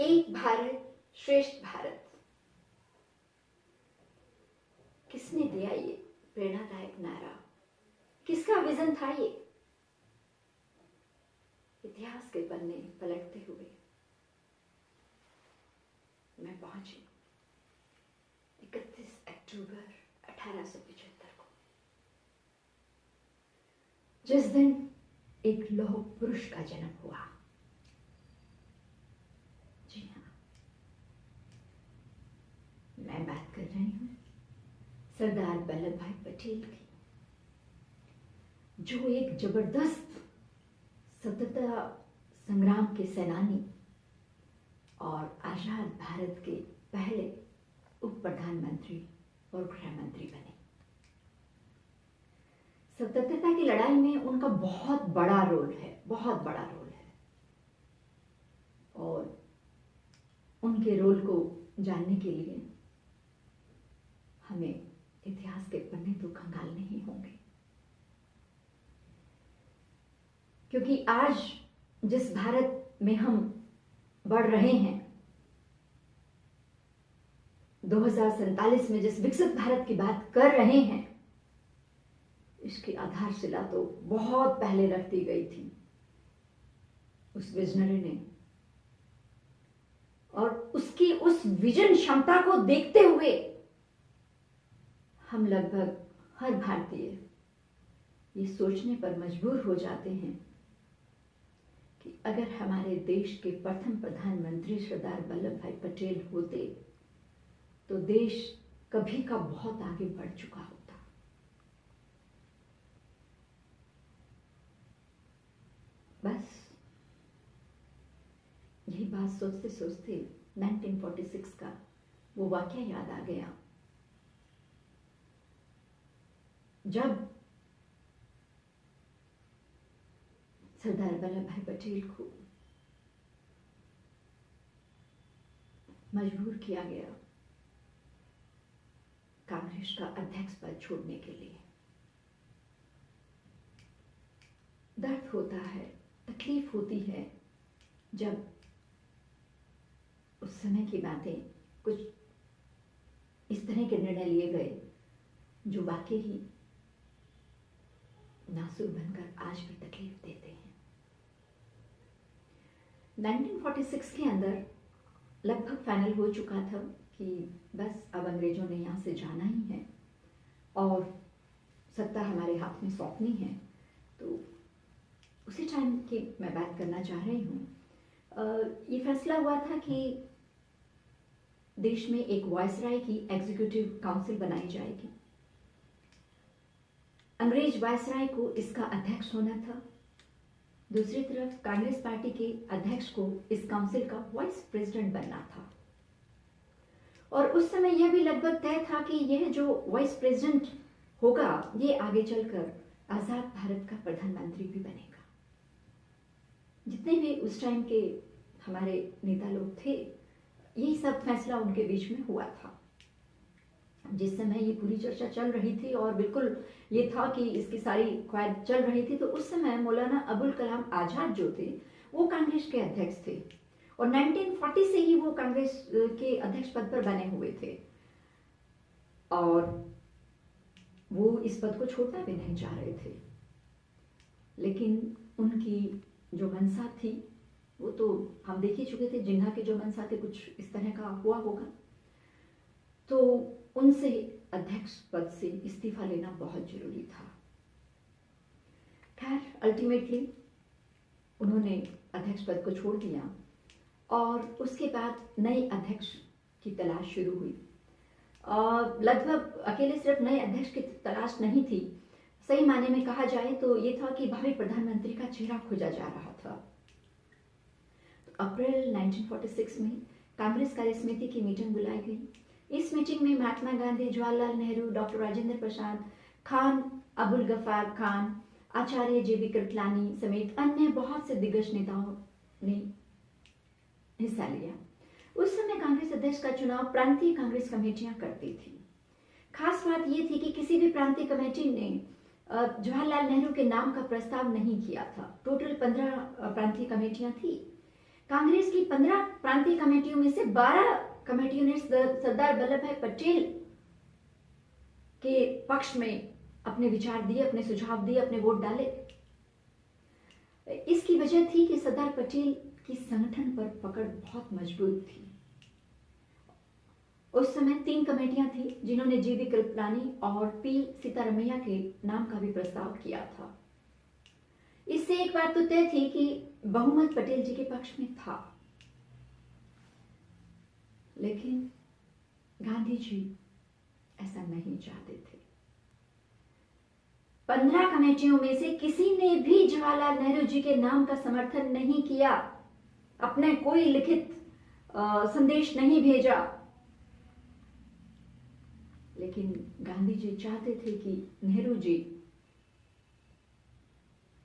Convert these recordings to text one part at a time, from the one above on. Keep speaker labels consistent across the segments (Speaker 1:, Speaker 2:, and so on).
Speaker 1: एक भारत श्रेष्ठ भारत किसने दिया ये प्रेरणादायक नारा? किसका विजन था ये? इतिहास के पन्ने पलटते हुए मैं पहुंची 31 अक्टूबर 1875 को, जिस दिन एक लौह पुरुष का जन्म हुआ। जी हाँ, मैं बात कर रही हूँ सरदार वल्लभ भाई पटेल की, जो एक जबरदस्त स्वतंत्रता संग्राम के सेनानी और आजाद भारत के पहले उप प्रधानमंत्री और गृह मंत्री बने। स्वतंत्रता की लड़ाई में उनका बहुत बड़ा रोल है, बहुत बड़ा रोल है। और उनके रोल को जानने के लिए हमें इतिहास के पन्ने तो खंगालने ही होंगे, क्योंकि आज जिस भारत में हम बढ़ रहे हैं, 2047 में जिस विकसित भारत की बात कर रहे हैं, इसकी आधारशिला तो बहुत पहले रख दी गई थी उस विजनरी ने। और उसकी उस विजन क्षमता को देखते हुए हम लगभग हर भारतीय ये सोचने पर मजबूर हो जाते हैं कि अगर हमारे देश के प्रथम प्रधानमंत्री सरदार वल्लभ भाई पटेल होते तो देश कभी का बहुत आगे बढ़ चुका होता। बस यही बात सोचते सोचते 1946 का वो वाकया याद आ गया, जब सरदार वल्लभ भाई पटेल को मजबूर किया गया कांग्रेस का अध्यक्ष पद छोड़ने के लिए। दर्द होता है, तकलीफ होती है जब उस समय की बातें, कुछ इस तरह के निर्णय लिए गए जो वाकई ही नासुर बनकर आज भी तकलीफ देते हैं। 1946 के अंदर लगभग फाइनल हो चुका था कि बस अब अंग्रेजों ने यहाँ से जाना ही है और सत्ता हमारे हाथ में सौंपनी है। तो उसी टाइम की मैं बात करना चाह रही हूँ। ये फैसला हुआ था कि देश में एक वायसराय की एग्जीक्यूटिव काउंसिल बनाई जाएगी। अंग्रेज वायसराय को इसका अध्यक्ष होना था। दूसरी तरफ कांग्रेस पार्टी के अध्यक्ष को इस काउंसिल का वाइस प्रेसिडेंट बनना था। और उस समय यह भी लगभग तय था कि यह जो वाइस प्रेसिडेंट होगा ये आगे चलकर आजाद भारत का प्रधानमंत्री भी बनेगा। जितने भी उस टाइम के हमारे नेता लोग थे, यही सब फैसला उनके बीच में हुआ था। जिस समय ये पूरी चर्चा चल रही थी और बिल्कुल ये था कि इसकी सारी ख्वाहिश चल रही थी, तो उस समय मौलाना अबुल कलाम आजाद जो थे वो कांग्रेस के अध्यक्ष थे और 1940 से ही वो कांग्रेस के अध्यक्ष पद पर बने हुए थे और वो इस पद को छोड़ना भी नहीं चाह रहे थे। लेकिन उनकी जो मंशा थी वो तो हम देख ही चुके थे, जिन्ना के जो मंशा थे कुछ इस तरह का हुआ होगा। तो उनसे अध्यक्ष पद से इस्तीफा लेना बहुत जरूरी था। खैर अल्टीमेटली उन्होंने अध्यक्ष पद को छोड़ दिया और उसके बाद नए अध्यक्ष की तलाश शुरू हुई। लगभग अकेले सिर्फ नए अध्यक्ष की तलाश नहीं थी, सही मायने में कहा जाए तो ये था कि भावी प्रधानमंत्री का चेहरा खोजा जा रहा था। तो अप्रैल 1946 में कांग्रेस कार्यसमिति की मीटिंग बुलाई गई। इस मीटिंग में महात्मा गांधी, जवाहरलाल नेहरू, डॉक्टर राजेंद्र प्रसाद, खान अबुल गफार खान, आचार्य जे बी कृपलानी समेत अन्य बहुत से दिग्गज नेताओं ने हिस्सा लिया। उस समय कांग्रेस अध्यक्ष का चुनाव प्रांतीय कांग्रेस कमेटियां करती थी। खास बात यह थी कि किसी भी प्रांतीय कमेटी ने जवाहरलाल नेहरू के नाम का प्रस्ताव नहीं किया था। टोटल 15 प्रांतीय कमेटियां थी। कांग्रेस की 15 प्रांतीय कमेटियों में से 12 कमेटियों ने सरदार वल्लभ भाई पटेल के पक्ष में अपने विचार दिए, अपने सुझाव दिए, अपने वोट डाले। इसकी वजह थी कि सरदार पटेल की संगठन पर पकड़ बहुत मजबूत थी। उस समय 3 कमेटियां थी जिन्होंने जीवी कृपलानी और पी सीतारमैया के नाम का भी प्रस्ताव किया था। इससे एक बात तो तय थी कि बहुमत पटेल जी के पक्ष में था, लेकिन गांधी जी ऐसा नहीं चाहते थे। 15 कमेटियों में से किसी ने भी जवाहरलाल नेहरू जी के नाम का समर्थन नहीं किया, अपने कोई लिखित संदेश नहीं भेजा। लेकिन गांधी जी चाहते थे कि नेहरू जी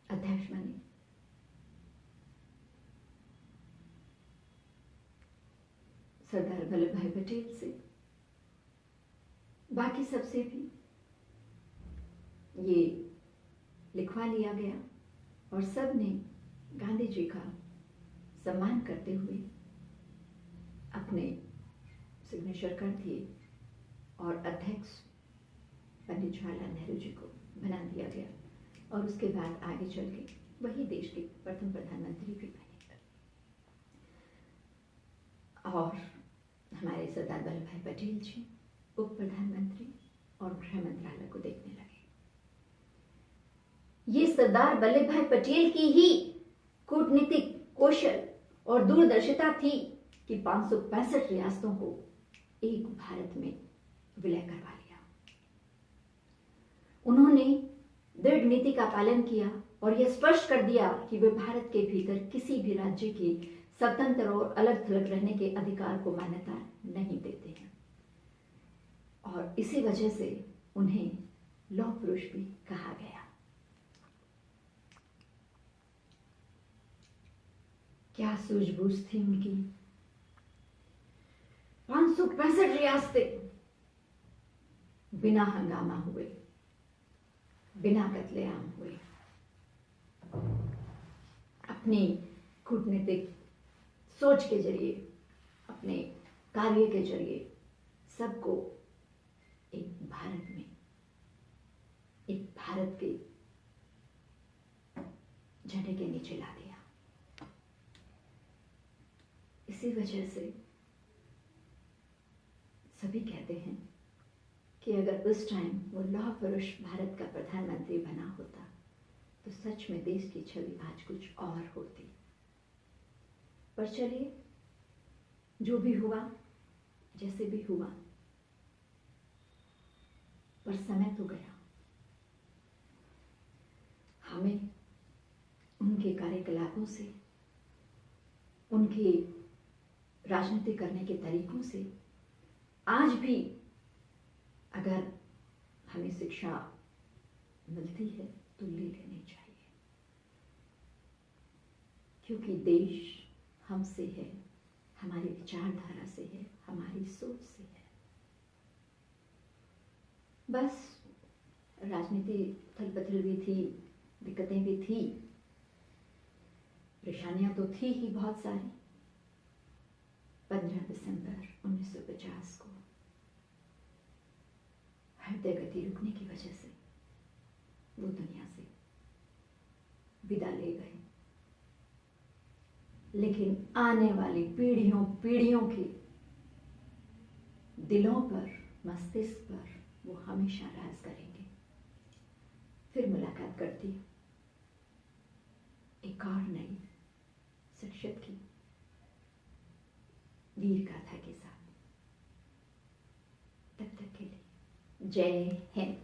Speaker 1: अध्यक्ष बने। सरदार वल्लभ भाई पटेल से, बाकी सबसे भी ये लिखवा लिया गया और सब ने गांधी जी का सम्मान करते हुए अपने सिग्नेचर कर दिए और अध्यक्ष पंडित जवाहरलाल नेहरू जी को बना दिया गया। और उसके बाद आगे चल के वही देश के प्रथम प्रधानमंत्री भी बने और हमारे सरदार वल्लभ भाई पटेल जी उप प्रधानमंत्री और गृह मंत्रालय को देखने लगे। ये सरदार वल्लभ भाई पटेल की ही कूटनीतिक कौशल और दूरदर्शिता थी कि 565 रियासतों को एक भारत में विलय करवा लिया। उन्होंने दृढ़ नीति का पालन किया और यह स्पष्ट कर दिया कि वे भारत के भीतर किसी भी राज्य के स्वतंत्र और अलग थलग रहने के अधिकार को मान्यता नहीं देते हैं और इसी वजह से उन्हें लौह पुरुष भी कहा गया। क्या सूझबूझ थी उनकी। 565 रियासतें बिना हंगामा हुए, बिना कत्लेआम हुए, अपनी कूटनीतिक सोच के जरिए, अपने कार्य के जरिए सबको एक भारत में, एक भारत के झंडे के नीचे ला दिया। इसी वजह से सभी कहते हैं कि अगर उस टाइम वो लौह पुरुष भारत का प्रधानमंत्री बना होता तो सच में देश की छवि आज कुछ और होती। पर चलिए, जो भी हुआ, जैसे भी हुआ, पर समय तो गया। हमें उनके कार्यकलापों से, उनके राजनीति करने के तरीकों से आज भी अगर हमें शिक्षा मिलती है तो ले लेनी चाहिए, क्योंकि देश हमसे है, हमारी विचारधारा से है, हमारी सोच से है। बस राजनीति उथल पुथल भी थी, दिक्कतें भी थी, परेशानियां तो थी ही बहुत सारी। 15 दिसंबर 1950 को हृदय गति रुकने की वजह से वो दुनिया से विदा ले गए। लेकिन आने वाली पीढ़ियों के दिलों पर, मस्तिष्क पर वो हमेशा राज करेंगे। फिर मुलाकात करती हूं एक और नई शख्सियत की वीर गाथा के साथ। तब तक के लिए जय हिंद।